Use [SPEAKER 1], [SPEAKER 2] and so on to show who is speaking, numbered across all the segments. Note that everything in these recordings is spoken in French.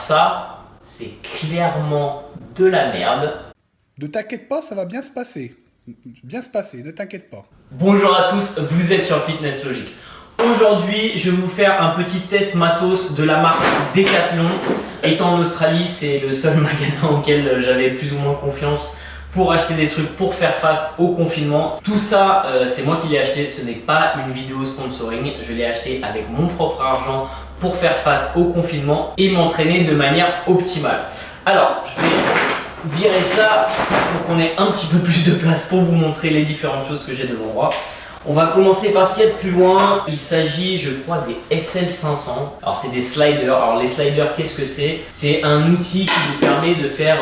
[SPEAKER 1] ça, c'est clairement de la merde.
[SPEAKER 2] Ne t'inquiète pas, ça va bien se passer. Bien se passer, ne t'inquiète pas.
[SPEAKER 1] Bonjour à tous, vous êtes sur Fitness Logic. Aujourd'hui, je vais vous faire un petit test matos de la marque Decathlon. Étant en Australie, c'est le seul magasin auquel j'avais plus ou moins confiance pour acheter des trucs pour faire face au confinement. Tout ça, c'est moi qui l'ai acheté, ce n'est pas une vidéo sponsoring. Je l'ai acheté avec mon propre argent pour faire face au confinement et m'entraîner de manière optimale. Alors, je vais virer ça pour qu'on ait un petit peu plus de place pour vous montrer les différentes choses que j'ai devant moi. On va commencer par ce qu'il y a de plus loin. Il s'agit, je crois, des SL500. Alors, c'est des sliders. Alors, les sliders, qu'est-ce que c'est? C'est un outil qui vous permet de faire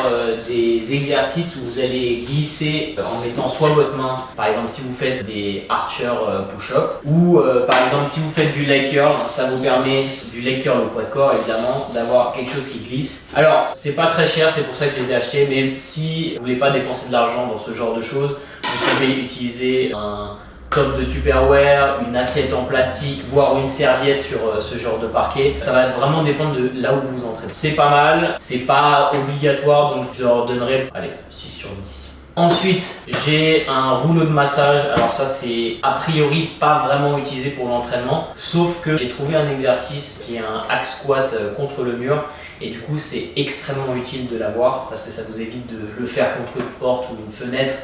[SPEAKER 1] des exercices où vous allez glisser en mettant soit votre main, par exemple, si vous faites des archer push-up, ou par exemple, si vous faites du leg curl, ça vous permet, du leg curl au poids de corps, évidemment, d'avoir quelque chose qui glisse. Alors, c'est pas très cher, c'est pour ça que je les ai achetés, mais si vous voulez pas dépenser de l'argent dans ce genre de choses, vous pouvez utiliser un top de Tupperware, une assiette en plastique, voire une serviette sur ce genre de parquet. Ça va vraiment dépendre de là où vous vous entraînez. C'est pas mal, c'est pas obligatoire, donc je leur donnerai, allez, 6 sur 10. Ensuite, j'ai un rouleau de massage. Alors ça, c'est a priori pas vraiment utilisé pour l'entraînement, sauf que j'ai trouvé un exercice qui est un hack squat contre le mur. Et du coup, c'est extrêmement utile de l'avoir parce que ça vous évite de le faire contre une porte ou une fenêtre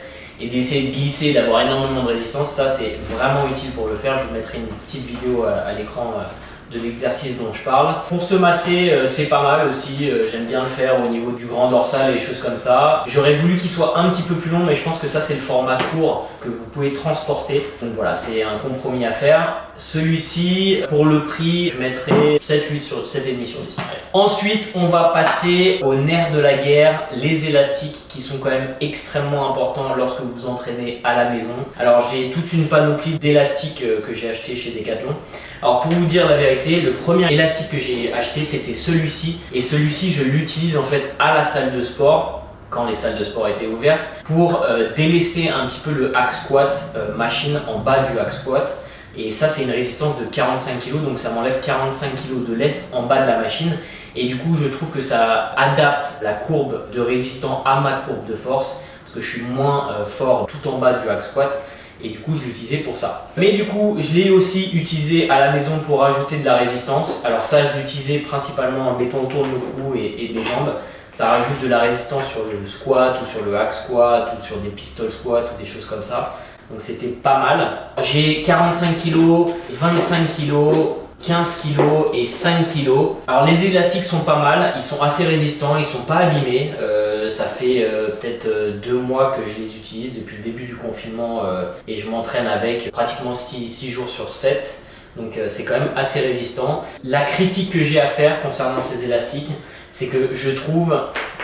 [SPEAKER 1] et d'essayer de glisser, d'avoir énormément de résistance. Ça, c'est vraiment utile pour le faire. Je vous mettrai une petite vidéo à l'écran de l'exercice dont je parle. Pour se masser, c'est pas mal aussi. J'aime bien le faire au niveau du grand dorsal et des choses comme ça. J'aurais voulu qu'il soit un petit peu plus long, mais je pense que ça, c'est le format court que vous pouvez transporter. Donc voilà, c'est un compromis à faire. Celui-ci, pour le prix, je mettrai 7,5 sur 10. Ensuite, on va passer au nerf de la guerre, les élastiques qui sont quand même extrêmement importants lorsque vous vous entraînez à la maison. Alors, j'ai toute une panoplie d'élastiques que j'ai acheté chez Decathlon. Alors, pour vous dire la vérité, le premier élastique que j'ai acheté, c'était celui-ci. Et celui-ci, je l'utilise en fait à la salle de sport, quand les salles de sport étaient ouvertes, pour délester un petit peu le hack squat machine en bas du hack squat. Et ça, c'est une résistance de 45 kg, donc ça m'enlève 45 kg de lest en bas de la machine. Et du coup, je trouve que ça adapte la courbe de résistant à ma courbe de force, parce que je suis moins fort tout en bas du hack squat. Et du coup, je l'utilisais pour ça. Mais du coup, je l'ai aussi utilisé à la maison pour ajouter de la résistance. Alors ça, je l'utilisais principalement en mettant autour de mon cou et mes jambes. Ça rajoute de la résistance sur le squat ou sur le hack squat ou sur des pistol squats ou des choses comme ça. Donc c'était pas mal. J'ai 45 kg, 25 kg, 15 kg et 5 kg. Alors les élastiques sont pas mal, ils sont assez résistants, ils sont pas abîmés. Ça fait peut-être 2 mois que je les utilise depuis le début du confinement et je m'entraîne avec pratiquement 6 jours sur 7. Donc c'est quand même assez résistant. La critique que j'ai à faire concernant ces élastiques, c'est que je trouve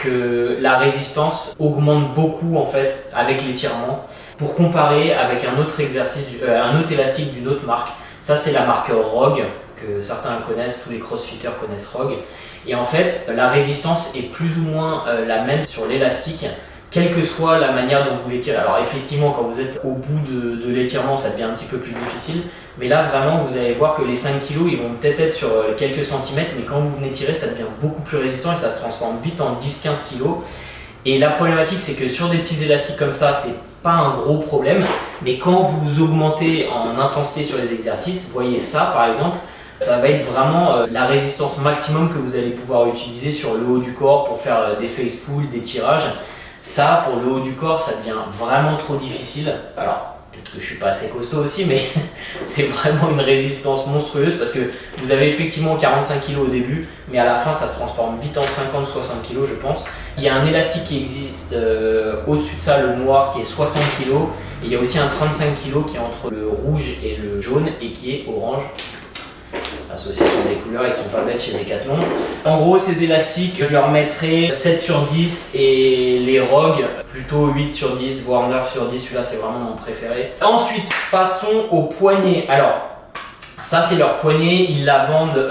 [SPEAKER 1] que la résistance augmente beaucoup en fait avec l'étirement. Pour comparer avec un autre exercice, un autre élastique d'une autre marque, ça c'est la marque Rogue, que certains connaissent, tous les crossfitters connaissent Rogue. Et en fait, la résistance est plus ou moins la même sur l'élastique, quelle que soit la manière dont vous l'étirez. Alors effectivement, quand vous êtes au bout de l'étirement, ça devient un petit peu plus difficile. Mais là, vraiment, vous allez voir que les 5 kg, ils vont peut-être être sur quelques centimètres, mais quand vous venez tirer, ça devient beaucoup plus résistant et ça se transforme vite en 10-15 kg. Et la problématique, c'est que sur des petits élastiques comme ça, c'est pas un gros problème, mais quand vous augmentez en intensité sur les exercices, voyez ça par exemple, ça va être vraiment la résistance maximum que vous allez pouvoir utiliser sur le haut du corps pour faire des face pulls, des tirages. Ça, pour le haut du corps, ça devient vraiment trop difficile. Alors, peut-être que je suis pas assez costaud aussi, mais c'est vraiment une résistance monstrueuse parce que vous avez effectivement 45 kg au début, mais à la fin, ça se transforme vite en 50-60 kg, je pense. Il y a un élastique qui existe au-dessus de ça, le noir, qui est 60 kg. Et il y a aussi un 35 kg qui est entre le rouge et le jaune et qui est orange. L'association des couleurs, ils sont pas bêtes chez Decathlon. En gros, ces élastiques, je leur mettrai 7 sur 10 et les Rogue, plutôt 8 sur 10, voire 9 sur 10. Celui-là, c'est vraiment mon préféré. Ensuite, passons au poignet. Alors, ça, c'est leur poignée. Ils la vendent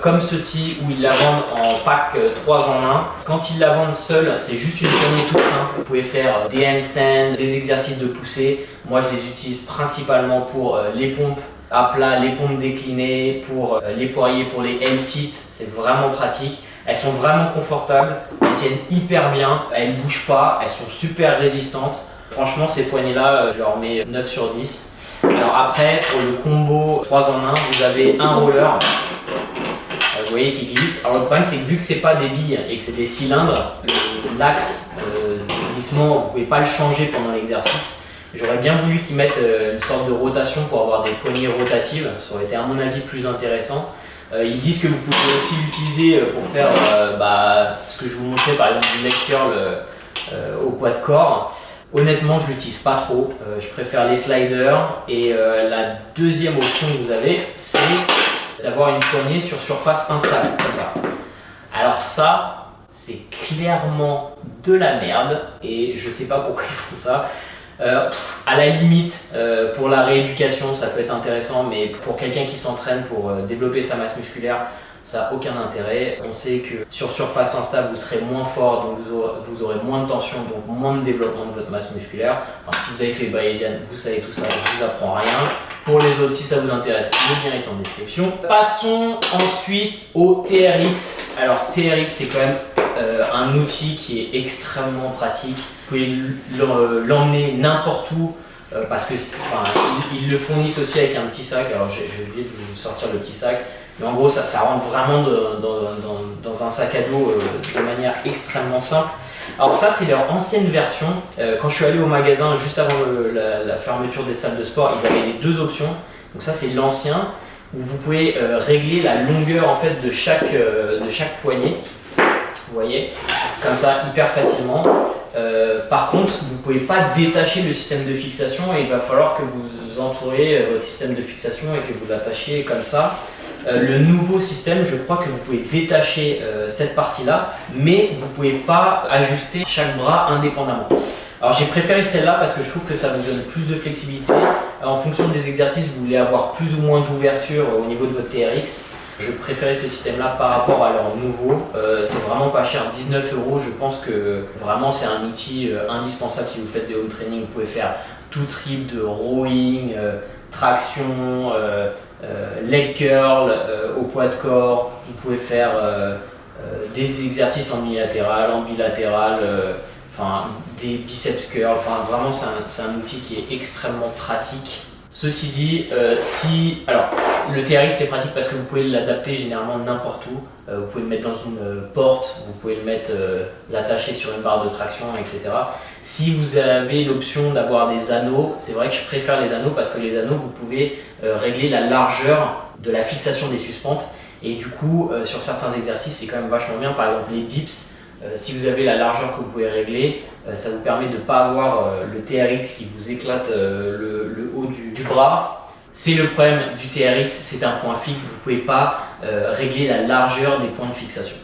[SPEAKER 1] comme ceci ou ils la vendent en pack 3 en 1. Quand ils la vendent seule, c'est juste une poignée toute simple. Vous pouvez faire des handstands, des exercices de poussée. Moi, je les utilise principalement pour les pompes à plat, les pompes déclinées, pour les poiriers, pour les L-sit. C'est vraiment pratique. Elles sont vraiment confortables, elles tiennent hyper bien, elles ne bougent pas, elles sont super résistantes. Franchement, ces poignées-là, je leur mets 9 sur 10. Alors après, pour le combo 3 en 1, vous avez un roller, vous voyez, qui glisse. Alors le problème, c'est que vu que ce n'est pas des billes et que c'est des cylindres, l'axe de glissement, vous ne pouvez pas le changer pendant l'exercice. J'aurais bien voulu qu'ils mettent une sorte de rotation pour avoir des poignées rotatives. Ça aurait été à mon avis plus intéressant. Ils disent que vous pouvez aussi l'utiliser pour faire ce que je vous montrais par exemple du leg curl au poids de corps. Honnêtement, je l'utilise pas trop. Je préfère les sliders. Et la deuxième option que vous avez, c'est d'avoir une poignée sur surface instable, comme ça. Alors ça, c'est clairement de la merde. Et je sais pas pourquoi ils font ça. À la limite, pour la rééducation, ça peut être intéressant, mais pour quelqu'un qui s'entraîne pour développer sa masse musculaire, ça n'a aucun intérêt. On sait que sur surface instable, vous serez moins fort, donc vous aurez moins de tension, donc moins de développement de votre masse musculaire. Enfin, si vous avez fait Bayesian, vous savez tout ça, je vous apprends rien. Pour les autres, si ça vous intéresse, le lien est en description. Passons ensuite au TRX. Alors TRX, c'est quand même un outil qui est extrêmement pratique. Vous pouvez l'emmener n'importe où parce que ils le fournissent aussi avec un petit sac. Alors j'ai oublié de vous sortir le petit sac, mais en gros ça rentre vraiment dans un sac à dos de manière extrêmement simple. Alors ça, c'est leur ancienne version. Quand je suis allé au magasin juste avant la fermeture des salles de sport, ils avaient les deux options. Donc ça, c'est l'ancien où vous pouvez régler la longueur en fait de chaque poignet. Vous voyez, comme ça, hyper facilement. Par contre, vous ne pouvez pas détacher le système de fixation et il va falloir que vous entourez votre système de fixation et que vous l'attachiez comme ça. Le nouveau système, je crois que vous pouvez détacher cette partie-là, mais vous ne pouvez pas ajuster chaque bras indépendamment. Alors j'ai préféré celle-là parce que je trouve que ça vous donne plus de flexibilité. En fonction des exercices, vous voulez avoir plus ou moins d'ouverture au niveau de votre TRX. Je préférais ce système-là par rapport à leur nouveau. C'est vraiment pas cher, 19 €. Je pense que vraiment c'est un outil indispensable si vous faites des home training. Vous pouvez faire tout type de rowing, traction, leg curl au poids de corps. Vous pouvez faire des exercices en unilatéral, en bilatéral, des biceps curls. Enfin, vraiment c'est un outil qui est extrêmement pratique. Ceci dit, alors le TRX c'est pratique parce que vous pouvez l'adapter généralement n'importe où. Vous pouvez le mettre dans une porte, vous pouvez l'attacher sur une barre de traction, etc. Si vous avez l'option d'avoir des anneaux, c'est vrai que je préfère les anneaux parce que les anneaux, vous pouvez régler la largeur de la fixation des suspentes. Et du coup, sur certains exercices, c'est quand même vachement bien. Par exemple, les dips, si vous avez la largeur que vous pouvez régler, ça vous permet de ne pas avoir le TRX qui vous éclate le haut du bras. C'est le problème du TRX, c'est un point fixe, vous ne pouvez pas régler la largeur des points de fixation.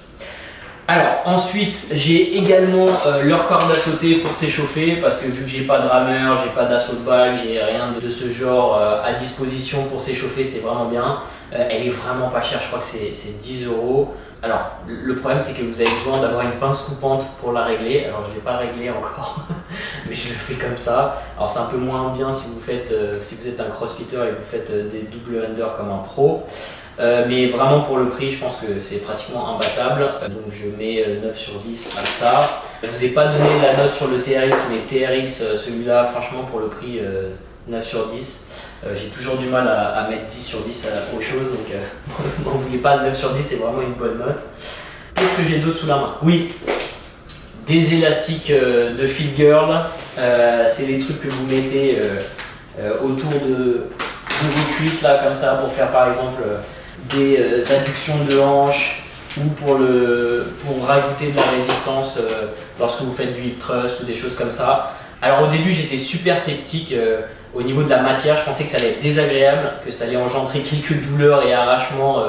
[SPEAKER 1] Alors ensuite, j'ai également leur corde à sauter pour s'échauffer parce que vu que j'ai pas de rameur, j'ai pas d'assaut de balle, j'ai rien de ce genre à disposition pour s'échauffer, c'est vraiment bien. Elle est vraiment pas chère, je crois que c'est 10 €. Alors le problème c'est que vous avez besoin d'avoir une pince coupante pour la régler. Alors je ne l'ai pas réglée encore, mais je le fais comme ça. Alors c'est un peu moins bien si vous êtes un crossfitter et que vous faites des double under comme un pro. Mais vraiment pour le prix, je pense que c'est pratiquement imbattable. Donc je mets 9 sur 10 à ça. Je ne vous ai pas donné la note sur le TRX, mais TRX, celui-là, franchement pour le prix, 9 sur 10. J'ai toujours du mal à mettre 10 sur 10 aux choses, donc n'en voulez pas, 9 sur 10 c'est vraiment une bonne note. Qu'est-ce que j'ai d'autre sous la main? Oui, des élastiques de Fit Girl, c'est les trucs que vous mettez autour de vos cuisses là comme ça pour faire par exemple des adductions de hanches ou pour rajouter de la résistance lorsque vous faites du hip thrust ou des choses comme ça. Alors au début j'étais super sceptique au niveau de la matière, je pensais que ça allait être désagréable, que ça allait engendrer quelques douleurs et arrachements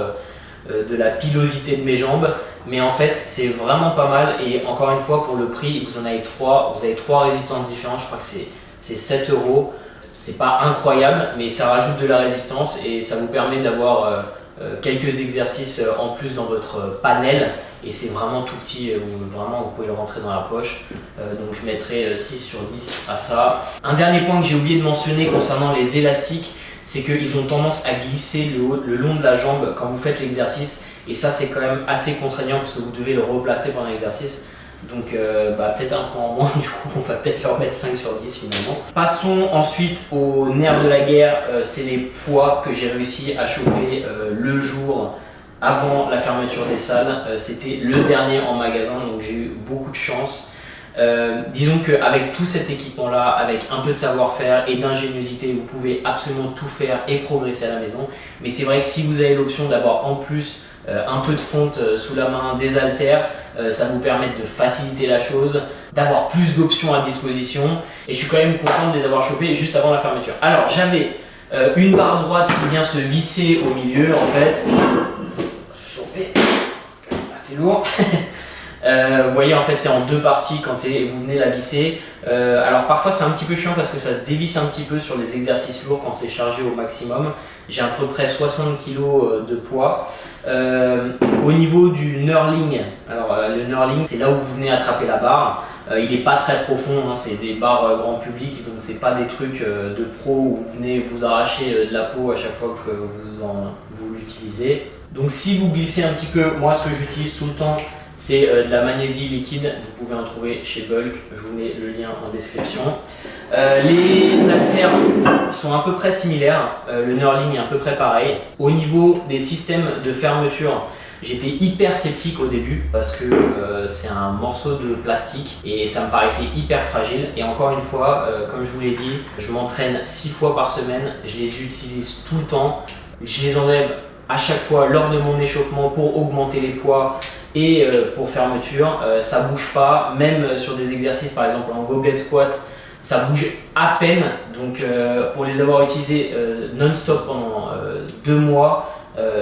[SPEAKER 1] de la pilosité de mes jambes, mais en fait c'est vraiment pas mal et encore une fois pour le prix vous en avez trois, vous avez 3 résistances différentes, je crois que c'est 7 €. C'est pas incroyable mais ça rajoute de la résistance et ça vous permet d'avoir quelques exercices en plus dans votre panel et c'est vraiment tout petit, vraiment vous pouvez le rentrer dans la poche, donc je mettrai 6 sur 10 à ça. Un dernier point que j'ai oublié de mentionner concernant les élastiques, c'est qu'ils ont tendance à glisser le long de la jambe quand vous faites l'exercice et ça c'est quand même assez contraignant parce que vous devez le replacer pendant l'exercice. Donc peut-être un point en moins, du coup on va peut-être leur mettre 5 sur 10 finalement. Passons ensuite au nerf de la guerre, c'est les poids que j'ai réussi à choper le jour avant la fermeture des salles. C'était le dernier en magasin, donc j'ai eu beaucoup de chance. Disons qu'avec tout cet équipement là, avec un peu de savoir-faire et d'ingéniosité, vous pouvez absolument tout faire et progresser à la maison. Mais c'est vrai que si vous avez l'option d'avoir en plus un peu de fonte sous la main, des haltères, ça vous permet de faciliter la chose, d'avoir plus d'options à disposition, et je suis quand même content de les avoir chopés juste avant la fermeture. Alors j'avais une barre droite qui vient se visser au milieu en fait. Chopé, c'est quand même assez lourd. Vous voyez en fait c'est en deux parties quand vous venez la visser. Alors parfois c'est un petit peu chiant parce que ça se dévisse un petit peu sur les exercices lourds quand c'est chargé au maximum. J'ai à peu près 60 kg de poids. Au niveau du knurling, alors le knurling c'est là où vous venez attraper la barre. Il n'est pas très profond, hein, c'est des barres grand public, donc c'est pas des trucs de pro où vous venez vous arracher de la peau à chaque fois que vous l'utilisez. Donc si vous glissez un petit peu, moi ce que j'utilise tout le temps, c'est de la magnésie liquide, vous pouvez en trouver chez Bulk, je vous mets le lien en description. Les haltères sont à peu près similaires, le knurling est à peu près pareil. Au niveau des systèmes de fermeture, j'étais hyper sceptique au début parce que c'est un morceau de plastique et ça me paraissait hyper fragile. Et encore une fois, comme je vous l'ai dit, je m'entraîne 6 fois par semaine, je les utilise tout le temps, je les enlève à chaque fois lors de mon échauffement pour augmenter les poids. Et pour fermeture, ça bouge pas, même sur des exercices par exemple en goblet squat, ça bouge à peine. Donc pour les avoir utilisés non-stop pendant 2 mois,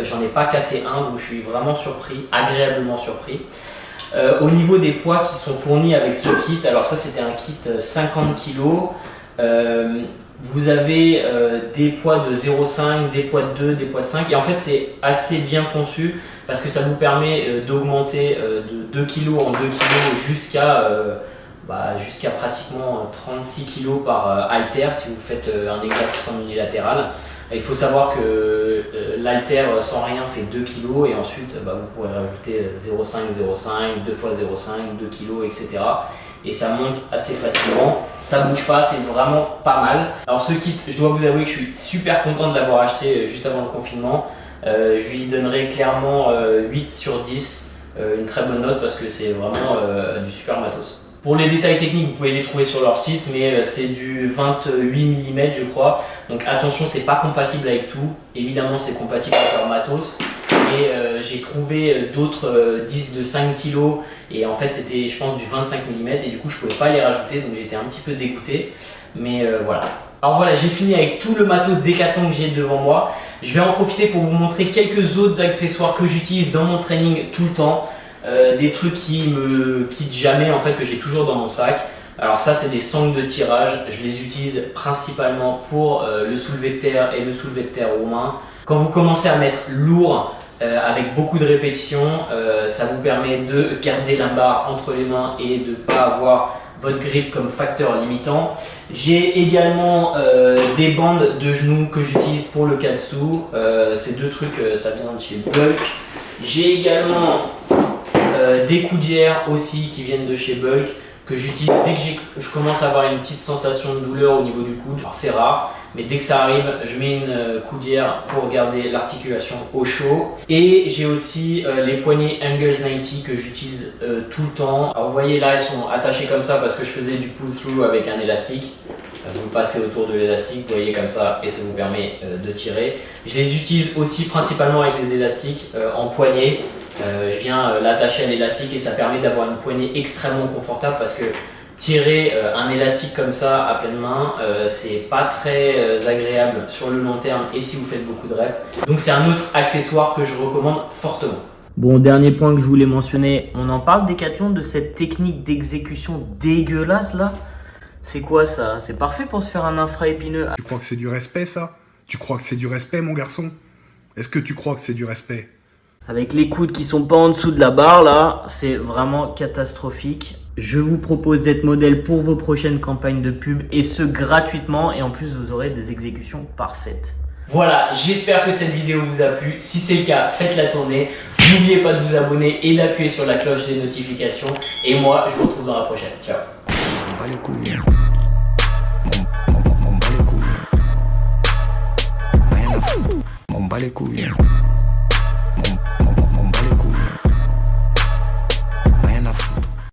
[SPEAKER 1] j'en ai pas cassé un, donc je suis vraiment surpris, agréablement surpris. Au niveau des poids qui sont fournis avec ce kit, alors ça c'était un kit 50 kg. Vous avez des poids de 0,5, des poids de 2, des poids de 5 et en fait c'est assez bien conçu parce que ça vous permet d'augmenter de 2 kg en 2 kg jusqu'à pratiquement 36 kg par haltère si vous faites un exercice en unilatéral. Il faut savoir que l'haltère sans rien fait 2 kg et ensuite vous pourrez rajouter 0,5, 0,5, 2 fois 0,5, 2 kg, etc. Et ça monte assez facilement, ça bouge pas, c'est vraiment pas mal. Alors ce kit, je dois vous avouer que je suis super content de l'avoir acheté juste avant le confinement. Je lui donnerai clairement 8 sur 10, une très bonne note parce que c'est vraiment du super matos. Pour les détails techniques, vous pouvez les trouver sur leur site, mais c'est du 28 mm je crois. Donc attention, c'est pas compatible avec tout. Évidemment, c'est compatible avec leur matos. Et j'ai trouvé d'autres disques de 5 kg et en fait c'était je pense du 25 mm et du coup je pouvais pas les rajouter, donc j'étais un petit peu dégoûté, mais voilà. Alors voilà, j'ai fini avec tout le matos Decathlon que j'ai devant moi. Je vais en profiter pour vous montrer quelques autres accessoires que j'utilise dans mon training tout le temps, des trucs qui me quittent jamais en fait, que j'ai toujours dans mon sac. Alors ça c'est des sangles de tirage, je les utilise principalement pour le soulevé de terre et le soulevé de terre aux mains. Quand vous commencez à mettre lourd, avec beaucoup de répétitions, ça vous permet de garder la barre entre les mains et de ne pas avoir votre grip comme facteur limitant. J'ai également des bandes de genoux que j'utilise pour le katsu. Ces deux trucs, ça vient de chez Bulk. J'ai également des coudières aussi qui viennent de chez Bulk que j'utilise dès que je commence à avoir une petite sensation de douleur au niveau du coude. Alors c'est rare, mais dès que ça arrive, je mets une coudière pour garder l'articulation au chaud. Et j'ai aussi les poignets Angles 90 que j'utilise tout le temps. Alors vous voyez là, ils sont attachés comme ça parce que je faisais du pull-through avec un élastique. Vous passez autour de l'élastique, vous voyez comme ça, et ça vous permet de tirer. Je les utilise aussi principalement avec les élastiques en poignée. Je viens l'attacher à l'élastique et ça permet d'avoir une poignée extrêmement confortable parce que tirer un élastique comme ça à pleine main, c'est pas très agréable sur le long terme et si vous faites beaucoup de reps. Donc c'est un autre accessoire que je recommande fortement. Bon, dernier point que je voulais mentionner, on en parle Decathlon de cette technique d'exécution dégueulasse là. C'est quoi ça? C'est parfait pour se faire un infra épineux.
[SPEAKER 2] Tu crois que c'est du respect ça? Tu crois que c'est du respect mon garçon? Est-ce que tu crois que c'est du respect?
[SPEAKER 1] Avec les coudes qui sont pas en dessous de la barre là, c'est vraiment catastrophique. Je vous propose d'être modèle pour vos prochaines campagnes de pub et ce gratuitement et en plus vous aurez des exécutions parfaites. Voilà, j'espère que cette vidéo vous a plu. Si c'est le cas, faites-la tourner. N'oubliez pas de vous abonner et d'appuyer sur la cloche des notifications. Et moi, je vous retrouve dans la prochaine. Ciao.
[SPEAKER 3] M'en bats les couilles. Rien à foutre. M'en bats les couilles.